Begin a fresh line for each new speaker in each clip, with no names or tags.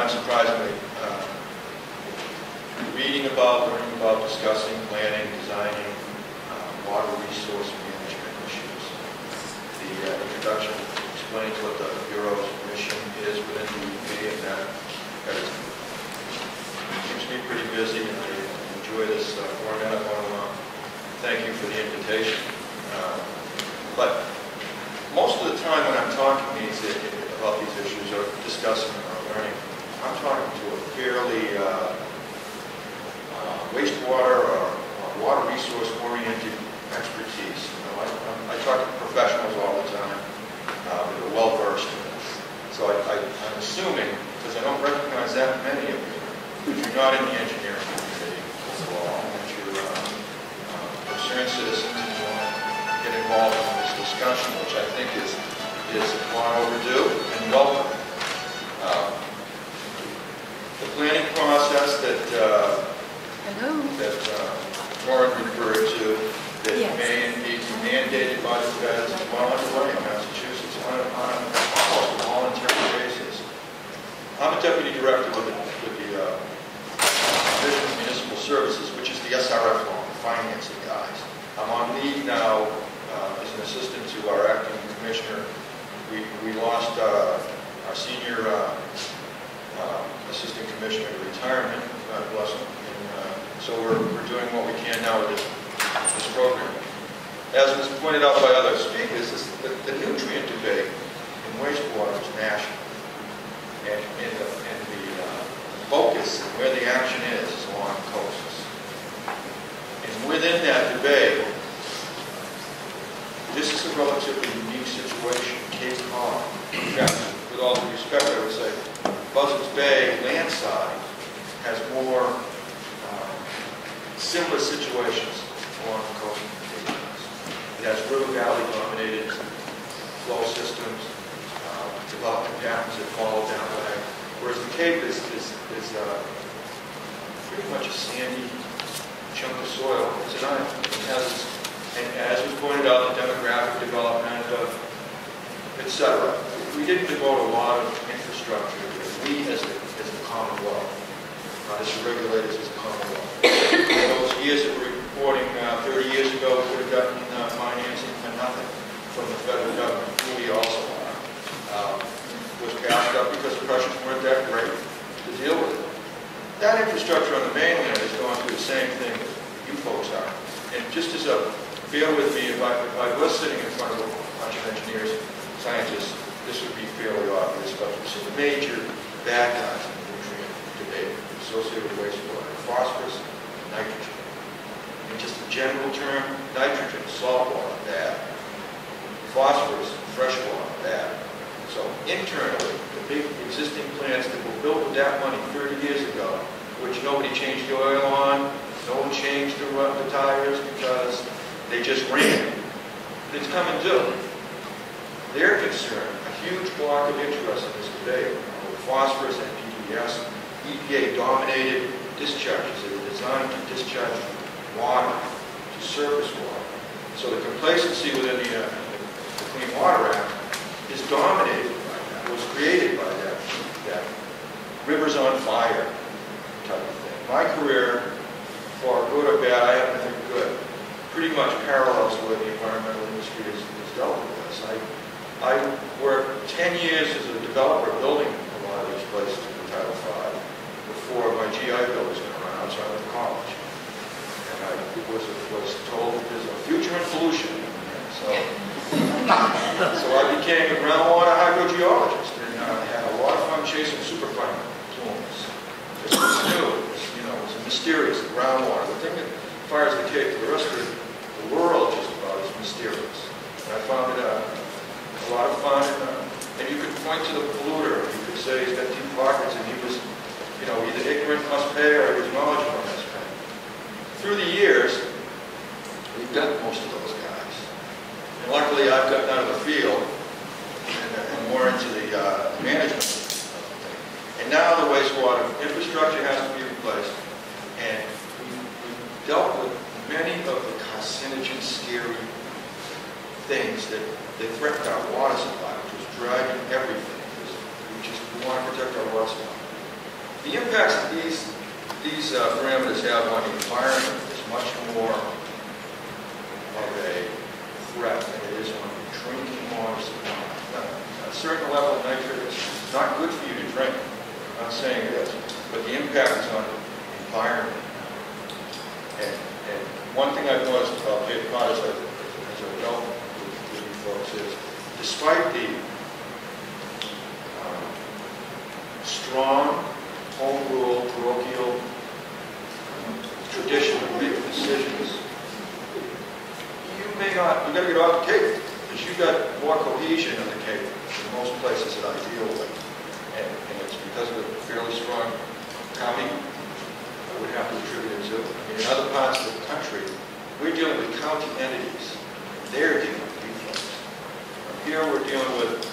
unsurprisingly, reading about, learning about, discussing, planning, designing water resource management issues. The introduction explains what the Bureau's mission is within the EPA, and that keeps me pretty busy, and I enjoy this format. I want to thank you for the invitation. But most of the time when I'm talking about these issues or discussing or learning, I'm talking to a fairly wastewater or water resource oriented expertise. I talk to professionals all the time that are well versed in this. So I'm assuming, because I don't recognize that many of you, if you're not in the engineering community overall, that you're concerned citizens and want to get involved in this discussion, which I think is long overdue and welcome. The planning process that Warren referred to, that may indeed be mandated by the feds, is well underway in Massachusetts on almost a voluntary basis. I'm a deputy director with the Division of Municipal Services, which is the SRF loan, the financing guys. I'm on leave now as an assistant to our acting commissioner. We lost our senior assistant commissioner to retirement, God bless him. So we're doing what we can now with this program. As was pointed out by other speakers, the nutrient debate in wastewater is national. And the focus and where the action is along coasts. And within that debate, this is a relatively unique situation. Cape Cod, with all due respect, I would say, Buzzards Bay landside has more similar situations along the coast of the Cape Cod. It has river valley dominated flow systems, development patterns that follow that way, whereas the Cape is pretty much a sandy chunk of soil. It's an island. It has its, and as was pointed out, the demographic development of etc. We didn't devote a lot of infrastructure to it. We as a Commonwealth, as the regulators as a Commonwealth. Those years that we're reporting 30 years ago, we would have gotten financing for nothing from the federal government, who we also are. Was passed up because the pressures weren't that great to deal with it. That infrastructure on the mainland is going through the same thing that you folks are. And just as a, bear with me, if I was sitting in front of a bunch of engineers, scientists, this would be fairly obvious, but some major bad guys in the nutrient debate associated with wastewater: phosphorus and nitrogen. In just a general term, nitrogen, salt water, bad. Phosphorus, fresh water, bad. So internally, the big existing plants that were built with that money 30 years ago, which nobody changed the oil on, no one changed the tires because they just ran. It's coming due. They're concerned, a huge block of interest in this debate with phosphorus and PBS, EPA-dominated discharges that are designed to discharge water to surface water. So the complacency within the Clean Water Act is dominated by that, was created by that rivers on fire type of thing. My career, for good or bad, I happen to think good, pretty much parallels with the environmental industry has dealt with this. I worked 10 years as a developer building a lot of these places in Title V before my GI Bill was going around, so I went to college. And I was told that there's a future in pollution. So I became a groundwater hydrogeologist and had a lot of fun chasing superfine plumes. This was new, it was mysterious, the groundwater. The thing that fires the Cape to the rest of the world just about is mysterious. And I found it a lot of fun, and you could point to the polluter. You could say he's got deep pockets, and he was, either ignorant must pay or he was knowledgeable must pay. Through the years, we've got most of those guys. And luckily, I've gotten out of the field and more into the management of the thing. And now the wastewater infrastructure has to be replaced, and we've dealt with many of the carcinogen, scary things that threatened our water supply, which was dragging everything. We want to protect our water supply. The impacts that these parameters have on the environment is much more of a threat than it is on drinking water supply. Now, a certain level of nitrate is not good for you to drink. I'm not saying it is, but the impact is on the environment. And one thing I've noticed about Cape Cod as a adult with you folks is, despite the strong home rule, parochial tradition of making decisions, you may not, you've got to get off the Cape, because you've got more cohesion in the Cape than most places that I deal with. And it's because of the fairly strong county, I would have to attribute it to. I mean, in other parts of the country, we're dealing with county entities. They're dealing with you folks. Here we're dealing with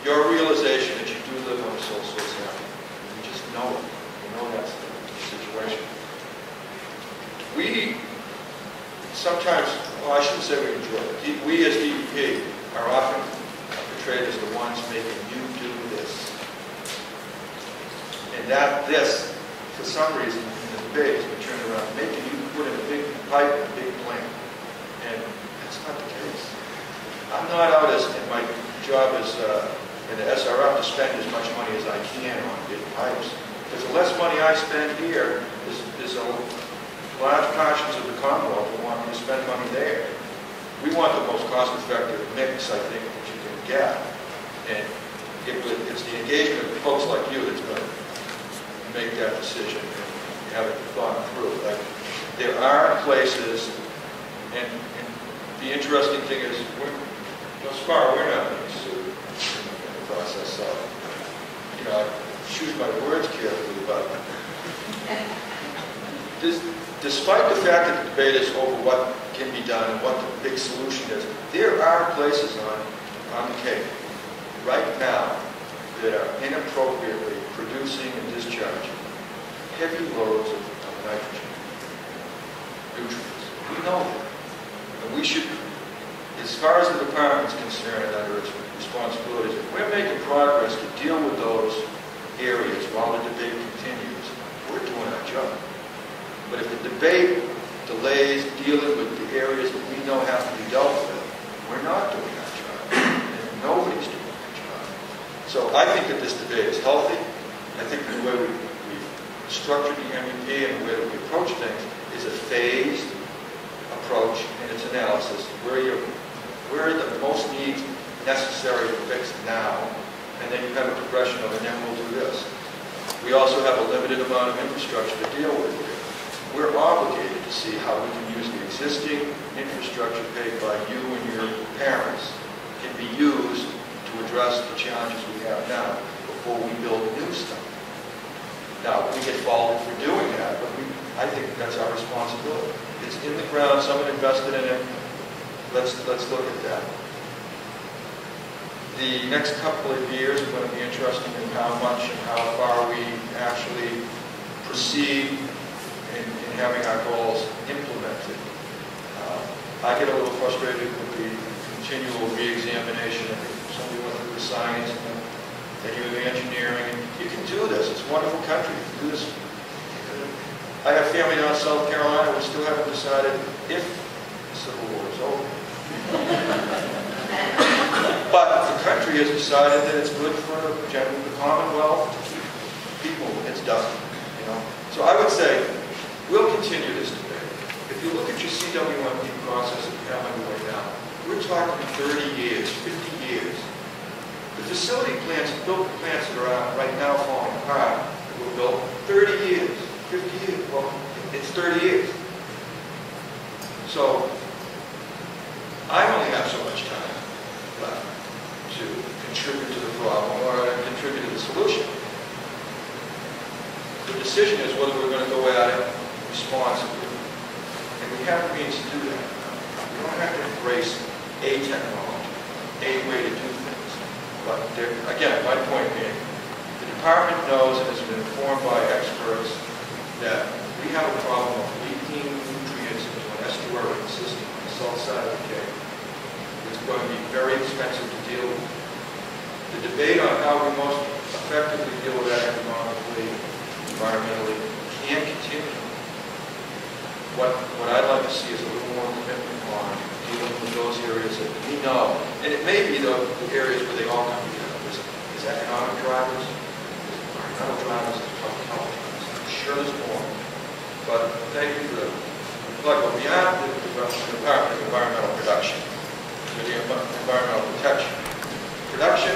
your realization that you do live on a sole source area. You just know it. You know that's the situation. We sometimes, well, I shouldn't say we enjoy it. We as DEP are often portrayed as the ones making you do this. And that this, for some reason, in the debate has been turned around, making you put in a big pipe and a big plant. And that's not the case. I'm not out as, in my job as in the SRF to spend as much money as I can on big pipes. Because the less money I spend here, there's a large portions of the Commonwealth who want me to spend money there. We want the most cost-effective mix, I think, that you can get. And it's the engagement of folks like you that's going to make that decision and have it thought through. Like, there are places, and the interesting thing is, thus far, we're not being sued in the process. So, you know, I choose my words carefully, but despite the fact that the debate is over what can be done and what the big solution is, there are places on the Cape right now that are inappropriately producing and discharging heavy loads of nitrogen, nutrients. We know that. And we should, as far as the department is concerned under its responsibilities, if we're making progress to deal with those areas while the debate continues, we're doing our job. But if the debate delays dealing with the areas that we know have to be dealt with, we're not doing our job. And nobody's doing their job. So I think that this debate is healthy. I think the way we structured the MEP and the way that we approach things is a phased approach in its analysis, where are the most needs necessary to fix now, and then you have a progression of, and then we'll do this. We also have a limited amount of infrastructure to deal with here. We're obligated to see how we can use the existing infrastructure paid by you and your parents can be used to address the challenges we have now before we build new stuff. Now, we get faulted for doing that, but I think that's our responsibility. It's in the ground, someone invested in it. Let's look at that. The next couple of years are going to be interesting in how much and how far we actually proceed in having our goals implemented. I get a little frustrated with the continual re-examination. I think somebody went through the science and then you have the engineering. And you can do this. It's a wonderful country. You can do this. I have family down in South Carolina. We still haven't decided if the Civil War is over. But the country has decided that it's good for the Commonwealth to keep people. It's done. You know. So I would say we'll continue this debate. If you look at your CWMP process that we have underway now, we're talking 30 years, 50 years. The facility plants, built plants that are out right now falling apart, were built 30 years, 50 years. Well, it's 30 years. So I only have so much time left to contribute to the problem or to contribute to the solution. The decision is whether we're going to go at it responsibly. And we have the means to do that. We don't have to embrace a technology, a way to do things. But there, again, my point being, the department knows and has been informed by experts that we have a problem of leaking nutrients into an estuarine system on the south side of the Cape. It's going to be very expensive to deal with. The debate on how we most effectively deal with that economically environmentally can continue. What I'd like to see is a little more commitment on dealing with those areas that we know, and it may be the areas where they all come together. There's economic drivers, there's environmental drivers, there's public health drivers. I'm sure there's more, but thank you for the plug. But beyond the Department of Environmental Production, with the environmental protection, production,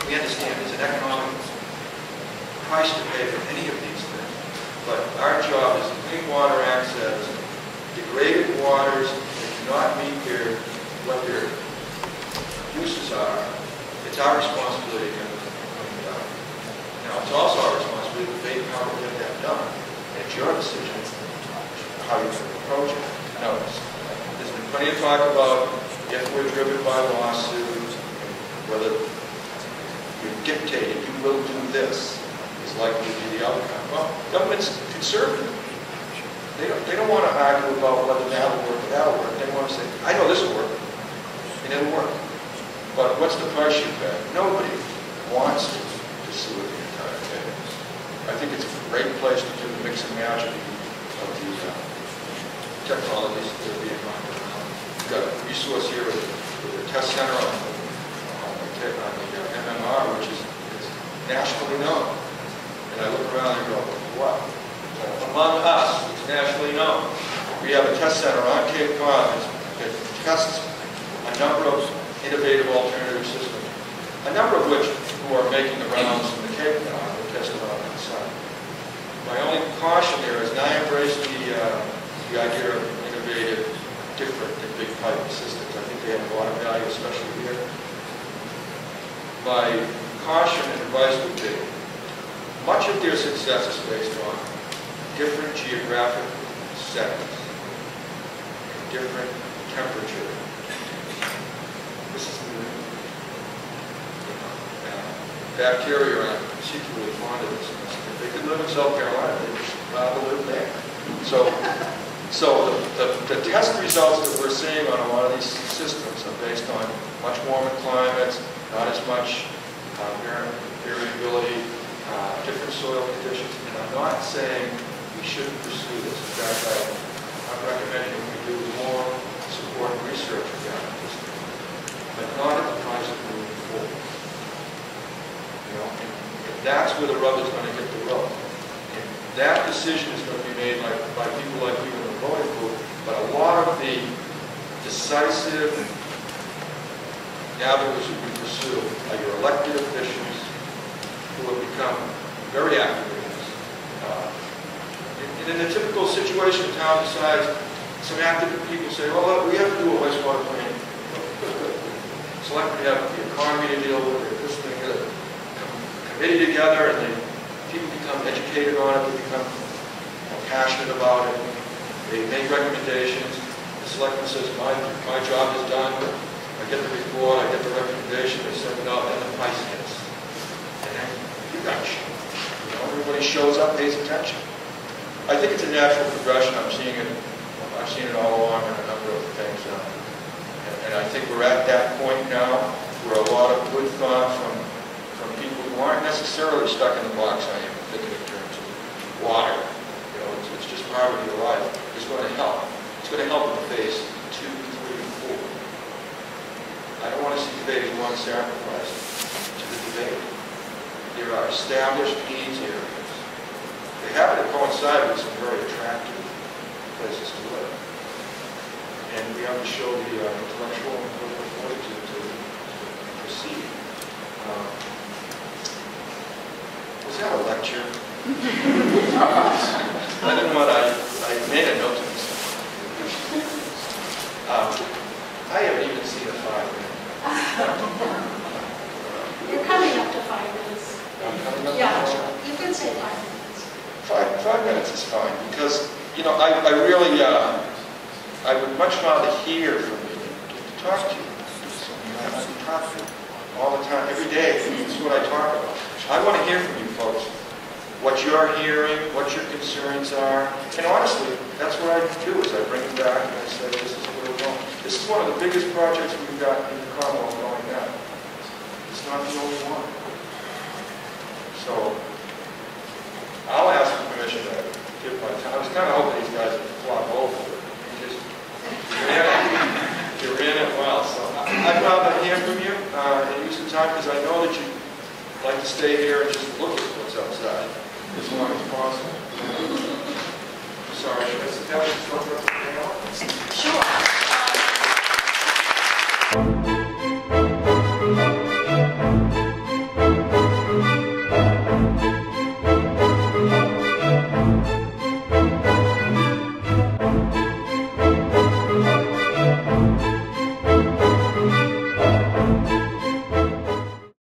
we understand there's an economic price to pay for any of these things. But our job is to clean water access, degraded waters that do not meet what their uses are. It's our responsibility to get them cleaned up. Now, it's also our responsibility to debate how to get that done. And it's your decision how you can approach it. Now, there's been plenty of talk about if we're driven by lawsuits, whether you're dictated, you will do this, is likely to be the outcome. Well, government's conservative. They don't want to argue about whether that'll work or that'll work. They want to say, I know this will work, and it'll work. But what's the price you pay? Nobody wants to sue the entire thing. I think it's a great place to do the mix and match of the technologies that are being offered. We've got a resource here with the test center on the MMR, which is nationally known. And I look around and go, what? Among us, it's nationally known. We have a test center on Cape Cod that tests a number of innovative alternative systems, a number of which who are making the rounds in the Cape Cod are tested on that site. My only caution there is, and I embrace the idea of innovative, different than big pipe systems. I think they have a lot of value, especially here. My caution and advice would be, much of their success is based on different geographic settings, different temperature. This is bacteria are particularly fond of this. If they could live in South Carolina, they'd rather live there. So the test results that we're seeing on a lot of these systems are based on much warmer climates, not as much variability, different soil conditions. And I'm not saying we shouldn't pursue this. In fact, I'm recommending that we do more support and research around this, but not at the price of moving forward. You know, and that's where the rubber's going to hit the road. And that decision is going to be made by people like you in the voting group, but a lot of the decisive avenues that we pursue are your elected officials who have become very active in this. And in a typical situation, the town decides, some active people say, well, we have to do a wastewater plan. Selectmen have the economy to deal with, this thing, committee together, and people become educated on it, they become passionate about it, they make recommendations, the selectman says, my job is done, I get the report, I get the recommendation, they send it out, and the price hits. And then you got to show. You know, everybody shows up, pays attention. I think it's a natural progression. I've seen it all along in a number of things. And I think we're at that point now where a lot of good thought from people who aren't necessarily stuck in the box I am thinking in terms of water. You know, it's just part of your life. It's going to help. It's going to help in phase 2, 3, and 4. I don't want to see phase 1 sacrificed to the debate. There are established needs areas. They happen to coincide with some very attractive places to live. And we have to show the intellectual and political fortitude to proceed. Was that a lecture? I didn't want to, I made a note of this. I haven't even seen a 5 minute.
You're coming up to 5 minutes.
I'm coming up to
Yeah, you can say 5 minutes.
5 minutes is fine, because, you know, I really, I would much rather hear from you than to talk to you. I talk to you all the time, every day. This is what I talk about. I want to hear from you folks, what you're hearing, what your concerns are. And honestly, that's what I do, is I bring it back and I say, this is where we're going. This is one of the biggest projects we've got in the Commonwealth going now. It's not the only one. So,